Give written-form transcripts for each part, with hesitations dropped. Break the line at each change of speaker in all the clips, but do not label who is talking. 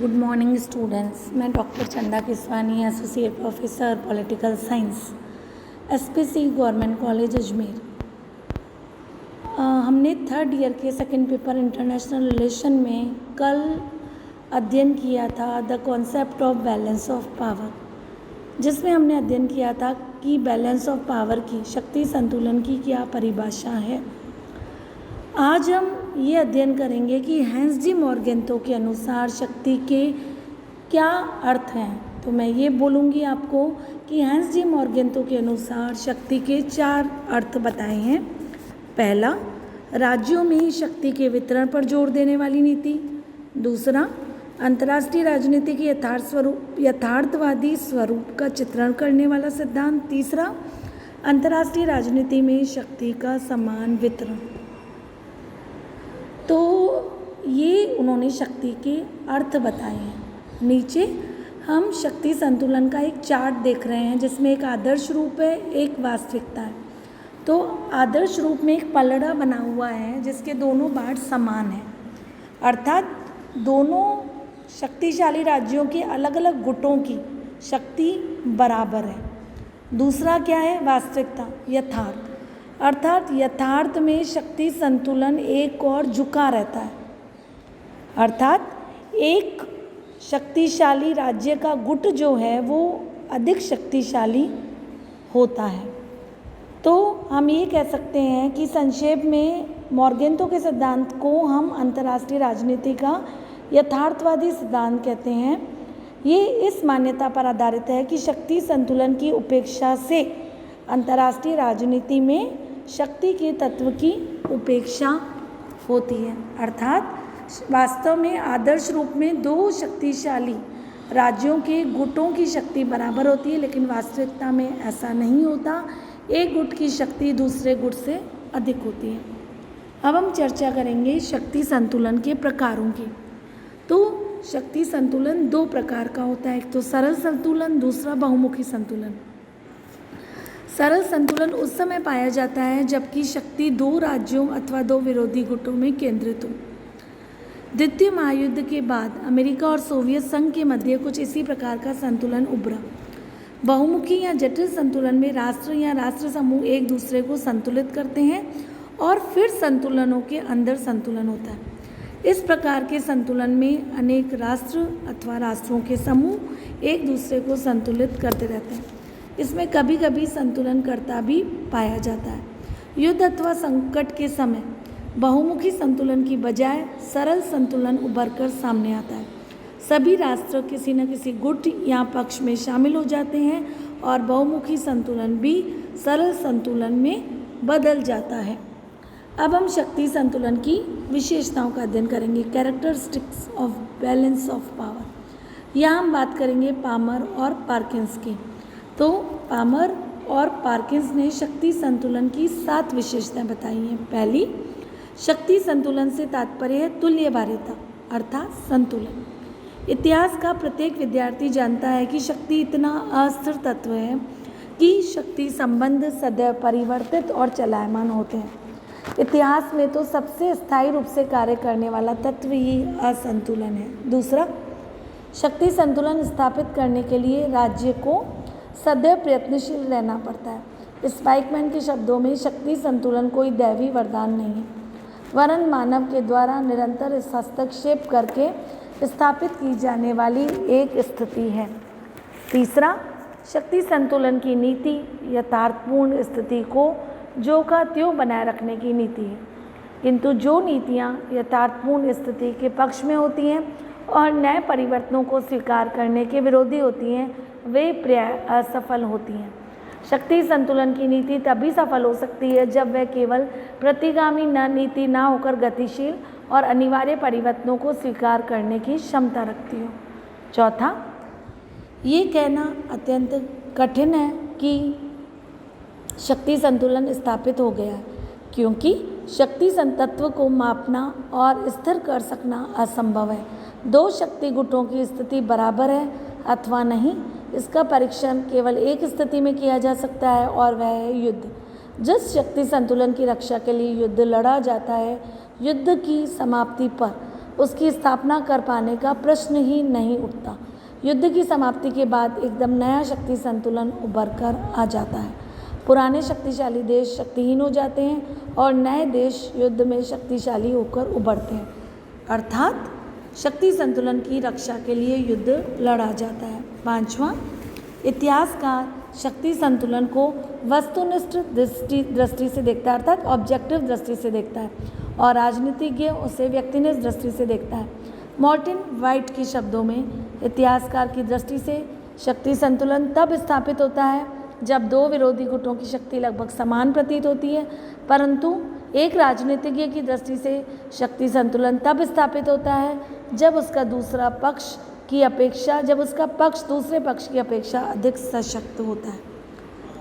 Good morning students. मैं doctor Chanda Kiswani, associate professor political science, SPC government college Ajmer. हमने third year के second paper international relation में कल अध्ययन किया था the concept of balance of power, जिसमें हमने अध्ययन किया था कि बैलेंस ऑफ पावर की, शक्ति संतुलन की क्या परिभाषा है। आज हम ये अध्ययन करेंगे कि हैंस जी मॉर्गेंतो के अनुसार शक्ति के क्या अर्थ हैं। तो मैं ये बोलूँगी आपको कि हैंस जी मॉर्गेंतो के अनुसार शक्ति के 4 अर्थ बताए हैं। पहला, राज्यों में शक्ति के वितरण पर जोर देने वाली नीति। दूसरा, अंतर्राष्ट्रीय राजनीति के यथार्थवादी स्वरूप का चित्रण करने वाला सिद्धांत। तीसरा, अंतर्राष्ट्रीय राजनीति में शक्ति का समान वितरण। तो ये उन्होंने शक्ति के अर्थ बताए हैं। नीचे हम शक्ति संतुलन का एक चार्ट देख रहे हैं, जिसमें एक आदर्श रूप है, एक वास्तविकता है। तो आदर्श रूप में एक पलड़ा बना हुआ है जिसके दोनों बाट समान हैं, अर्थात दोनों शक्तिशाली राज्यों के अलग अलग गुटों की शक्ति बराबर है। दूसरा क्या है? वास्तविकता, यथार्थ, अर्थात यथार्थ में शक्ति संतुलन एक और झुका रहता है, अर्थात एक शक्तिशाली राज्य का गुट जो है वो अधिक शक्तिशाली होता है। तो हम ये कह सकते हैं कि संक्षेप में मॉर्गेंतो के सिद्धांत को हम अंतर्राष्ट्रीय राजनीति का यथार्थवादी सिद्धांत कहते हैं। ये इस मान्यता पर आधारित है कि शक्ति संतुलन की उपेक्षा से अंतर्राष्ट्रीय राजनीति में शक्ति के तत्व की उपेक्षा होती है, अर्थात वास्तव में आदर्श रूप में 2 शक्तिशाली राज्यों के गुटों की शक्ति बराबर होती है, लेकिन वास्तविकता में ऐसा नहीं होता। एक गुट की शक्ति दूसरे गुट से अधिक होती है। अब हम चर्चा करेंगे शक्ति संतुलन के प्रकारों की। तो शक्ति संतुलन 2 प्रकार का होता है, एक तो सरल संतुलन, दूसरा बहुमुखी संतुलन। सरल संतुलन उस समय पाया जाता है जबकि शक्ति 2 राज्यों अथवा 2 विरोधी गुटों में केंद्रित हो। द्वितीय महायुद्ध के बाद अमेरिका और सोवियत संघ के मध्य कुछ इसी प्रकार का संतुलन उभरा। बहुमुखी या जटिल संतुलन में राष्ट्र या राष्ट्र समूह एक दूसरे को संतुलित करते हैं और फिर संतुलनों के अंदर संतुलन होता है। इस प्रकार के संतुलन में अनेक राष्ट्र अथवा राष्ट्रों के समूह एक दूसरे को संतुलित करते रहते हैं। इसमें कभी कभी संतुलनकर्ता भी पाया जाता है। युद्ध अथवा संकट के समय बहुमुखी संतुलन की बजाय सरल संतुलन उभरकर सामने आता है। सभी राष्ट्र किसी न किसी गुट या पक्ष में शामिल हो जाते हैं और बहुमुखी संतुलन भी सरल संतुलन में बदल जाता है। अब हम शक्ति संतुलन की विशेषताओं का अध्ययन करेंगे, characteristics of balance of power. यहाँ हम बात करेंगे पामर और पार्किंस की। तो पामर और पार्किंस ने शक्ति संतुलन की 7 विशेषताएं बताई हैं। पहली, शक्ति संतुलन से तात्पर्य है तुल्यभारिता अर्थात संतुलन। इतिहास का प्रत्येक विद्यार्थी जानता है कि शक्ति इतना अस्थिर तत्व है कि शक्ति संबंध सदैव परिवर्तित और चलायमान होते हैं। इतिहास में तो सबसे स्थायी रूप से कार्य करने वाला तत्व ही असंतुलन है। दूसरा, शक्ति संतुलन स्थापित करने के लिए राज्य को सदैव प्रयत्नशील रहना पड़ता है। स्पाइकमैन के शब्दों में शक्ति संतुलन कोई दैवी वरदान नहीं है, वरन मानव के द्वारा निरंतर इस हस्तक्षेप करके स्थापित की जाने वाली एक स्थिति है। तीसरा, शक्ति संतुलन की नीति यथार्थपूर्ण स्थिति को जो का त्यों बनाए रखने की नीति है, किंतु जो नीतियाँ यथार्थपूर्ण स्थिति के पक्ष में होती हैं और नए परिवर्तनों को स्वीकार करने के विरोधी होती हैं, वे प्राय असफल होती हैं। शक्ति संतुलन की नीति तभी सफल हो सकती है जब वह केवल प्रतिगामी नीति ना होकर गतिशील और अनिवार्य परिवर्तनों को स्वीकार करने की क्षमता रखती हो। चौथा, ये कहना अत्यंत कठिन है कि शक्ति संतुलन स्थापित हो गया है, क्योंकि शक्ति तत्व को मापना और स्थिर कर सकना असंभव है। 2 शक्ति गुटों की स्थिति बराबर है अथवा नहीं, इसका परीक्षण केवल एक स्थिति में किया जा सकता है और वह है युद्ध। जिस शक्ति संतुलन की रक्षा के लिए युद्ध लड़ा जाता है, युद्ध की समाप्ति पर उसकी स्थापना कर पाने का प्रश्न ही नहीं उठता। युद्ध की समाप्ति के बाद एकदम नया शक्ति संतुलन उभर कर आ जाता है। पुराने शक्तिशाली देश शक्तिहीन हो जाते हैं और नए देश युद्ध में शक्तिशाली होकर उभरते हैं, अर्थात शक्ति संतुलन की रक्षा के लिए युद्ध लड़ा जाता है। 5वां, इतिहासकार शक्ति संतुलन को वस्तुनिष्ठ दृष्टि से देखता है, अर्थात ऑब्जेक्टिव दृष्टि से देखता है, और राजनीतिज्ञ उसे व्यक्तिनिष्ठ दृष्टि से देखता है। मॉर्टिन वाइट के शब्दों में, इतिहासकार की दृष्टि से शक्ति संतुलन तब स्थापित होता है जब दो विरोधी गुटों की शक्ति लगभग समान प्रतीत होती है, परंतु एक राजनीतिज्ञ की दृष्टि से शक्ति संतुलन तब स्थापित होता है जब उसका पक्ष दूसरे पक्ष की अपेक्षा अधिक सशक्त होता है।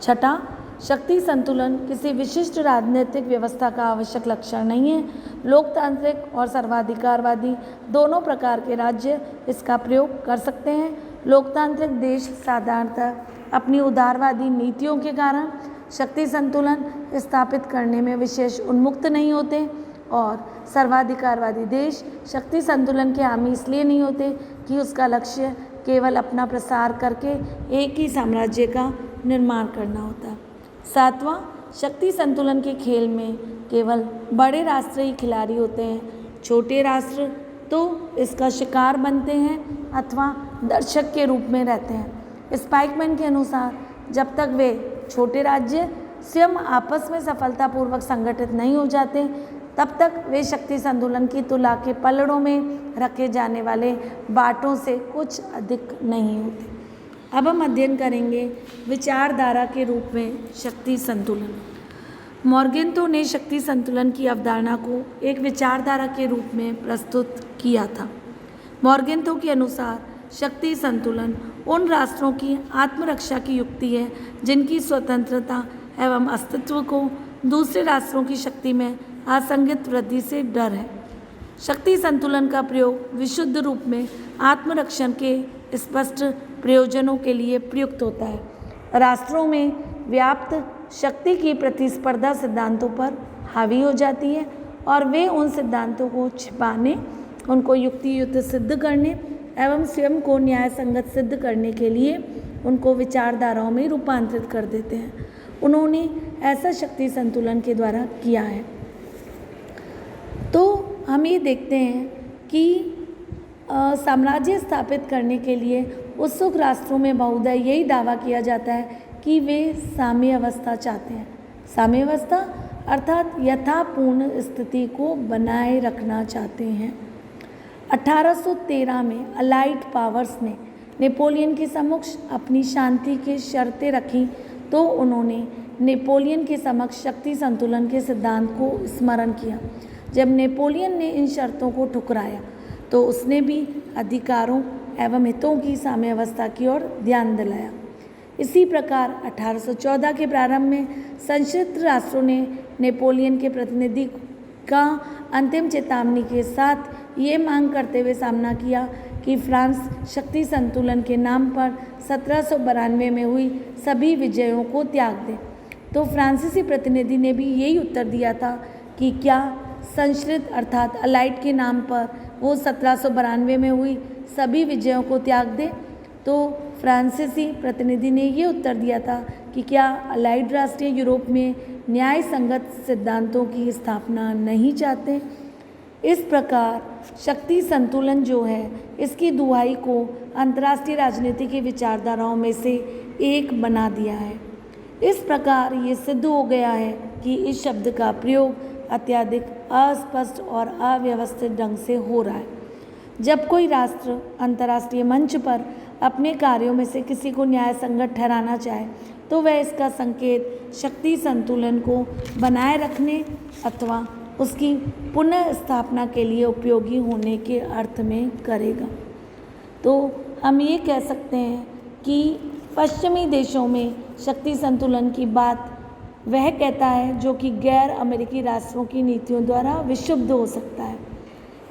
6, शक्ति संतुलन किसी विशिष्ट राजनीतिक व्यवस्था का आवश्यक लक्षण नहीं है। लोकतांत्रिक और सर्वाधिकारवादी दोनों प्रकार के राज्य इसका प्रयोग कर सकते हैं। लोकतांत्रिक देश साधारणतः अपनी उदारवादी नीतियों के कारण शक्ति संतुलन स्थापित करने में विशेष उन्मुक्त नहीं होते, और सर्वाधिकारवादी देश शक्ति संतुलन के हामी इसलिए नहीं होते कि उसका लक्ष्य केवल अपना प्रसार करके एक ही साम्राज्य का निर्माण करना होता है। 7वां, शक्ति संतुलन के खेल में केवल बड़े राष्ट्र ही खिलाड़ी होते हैं। छोटे राष्ट्र तो इसका शिकार बनते हैं अथवा दर्शक के रूप में रहते हैं। स्पाइकमैन के अनुसार जब तक वे छोटे राज्य स्वयं आपस में सफलतापूर्वक संगठित नहीं हो जाते, तब तक वे शक्ति संतुलन की तुला के पलड़ों में रखे जाने वाले बाटों से कुछ अधिक नहीं होते। अब हम अध्ययन करेंगे विचारधारा के रूप में शक्ति संतुलन। मॉर्गेंथो ने शक्ति संतुलन की अवधारणा को एक विचारधारा के रूप में प्रस्तुत किया था। मॉर्गेंथो के अनुसार शक्ति संतुलन उन राष्ट्रों की आत्मरक्षा की युक्ति है जिनकी स्वतंत्रता एवं अस्तित्व को दूसरे राष्ट्रों की शक्ति में असंगत वृद्धि से डर है। शक्ति संतुलन का प्रयोग विशुद्ध रूप में आत्मरक्षण के स्पष्ट प्रयोजनों के लिए प्रयुक्त होता है। राष्ट्रों में व्याप्त शक्ति की प्रतिस्पर्धा सिद्धांतों पर हावी हो जाती है और वे उन सिद्धांतों को छिपाने, उनको युक्तियुक्त सिद्ध करने एवं स्वयं को न्याय संगत सिद्ध करने के लिए उनको विचारधाराओं में रूपांतरित कर देते हैं। उन्होंने ऐसा शक्ति संतुलन के द्वारा किया है। तो हम ये देखते हैं कि साम्राज्य स्थापित करने के लिए उत्सुक राष्ट्रों में बहुधा यही दावा किया जाता है कि वे साम्य अवस्था चाहते हैं। साम्य अवस्था अर्थात यथापूर्ण स्थिति को बनाए रखना चाहते हैं। 1813 में अलाइड पावर्स ने नेपोलियन के समक्ष अपनी शांति की शर्तें रखी तो उन्होंने नेपोलियन के समक्ष शक्ति संतुलन के सिद्धांत को स्मरण किया। जब नेपोलियन ने इन शर्तों को ठुकराया तो उसने भी अधिकारों एवं हितों की साम्यावस्था की ओर ध्यान दिलाया। इसी प्रकार 1814 के प्रारंभ में संयुक्त राष्ट्रों ने नेपोलियन के प्रतिनिधि का अंतिम चेतावनी के साथ ये मांग करते हुए सामना किया कि फ्रांस शक्ति संतुलन के नाम पर 1792 में हुई सभी विजयों को त्याग दे। तो फ्रांसीसी प्रतिनिधि ने भी यही उत्तर दिया था कि क्या संश्रित अर्थात अलाइड के नाम पर वो 1792 में हुई सभी विजयों को त्याग दे। तो फ्रांसीसी प्रतिनिधि ने ये उत्तर दिया था कि क्या अलाइड राष्ट्रीय यूरोप में न्याय संगत सिद्धांतों की स्थापना नहीं चाहते। इस प्रकार शक्ति संतुलन जो है इसकी दुहाई को अंतर्राष्ट्रीय राजनीति की विचारधाराओं में से एक बना दिया है। इस प्रकार ये सिद्ध हो गया है कि इस शब्द का प्रयोग अत्यधिक अस्पष्ट और अव्यवस्थित ढंग से हो रहा है। जब कोई राष्ट्र अंतर्राष्ट्रीय मंच पर अपने कार्यों में से किसी को न्याय संगत ठहराना चाहे तो वह इसका संकेत शक्ति संतुलन को बनाए रखने अथवा उसकी पुनः स्थापना के लिए उपयोगी होने के अर्थ में करेगा। तो हम ये कह सकते हैं कि पश्चिमी देशों में शक्ति संतुलन की बात वह कहता है जो कि गैर अमेरिकी राष्ट्रों की नीतियों द्वारा विक्षुब्ध हो सकता है।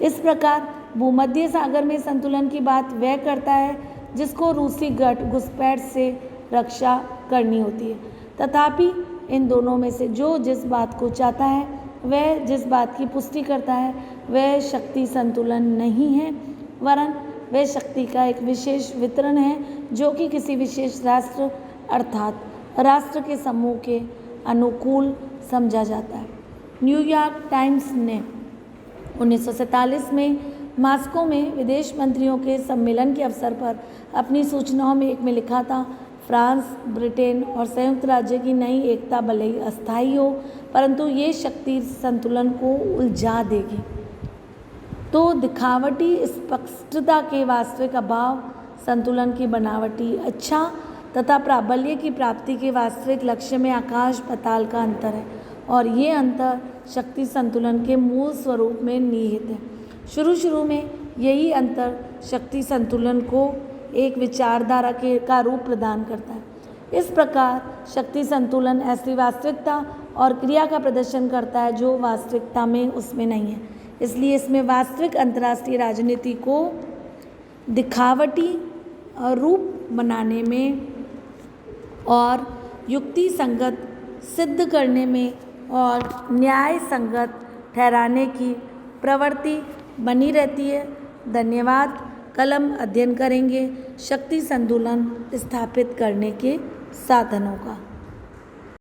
इस प्रकार भूमध्य सागर में संतुलन की बात वह करता है जिसको रूसी गठ घुसपैठ से रक्षा करनी होती है। तथापि इन दोनों में से जो जिस बात को चाहता है वह जिस बात की पुष्टि करता है वह शक्ति संतुलन नहीं है, वरन वह शक्ति का एक विशेष वितरण है जो कि किसी विशेष राष्ट्र अर्थात राष्ट्र के समूह के अनुकूल समझा जाता है। न्यूयॉर्क टाइम्स ने 1947 में मॉस्को में विदेश मंत्रियों के सम्मेलन के अवसर पर अपनी सूचनाओं में एक में लिखा था, फ्रांस, ब्रिटेन और संयुक्त राज्य की नई एकता भले ही अस्थायी हो परंतु ये शक्ति संतुलन को उलझा देगी। तो दिखावटी स्पष्टता के वास्तविक अभाव संतुलन की बनावटी अच्छा तथा प्राबल्य की प्राप्ति के वास्तविक लक्ष्य में आकाश पाताल का अंतर है और ये अंतर शक्ति संतुलन के मूल स्वरूप में निहित है। शुरू में यही अंतर शक्ति संतुलन को एक विचारधारा का रूप प्रदान करता है। इस प्रकार शक्ति संतुलन ऐसी वास्तविकता और क्रिया का प्रदर्शन करता है जो वास्तविकता में उसमें नहीं है। इसलिए इसमें वास्तविक अंतर्राष्ट्रीय राजनीति को दिखावटी रूप बनाने में और युक्ति संगत सिद्ध करने में और न्याय संगत ठहराने की प्रवृत्ति बनी रहती है। धन्यवाद। कल हम अध्ययन करेंगे शक्ति संतुलन स्थापित करने के साधनों का।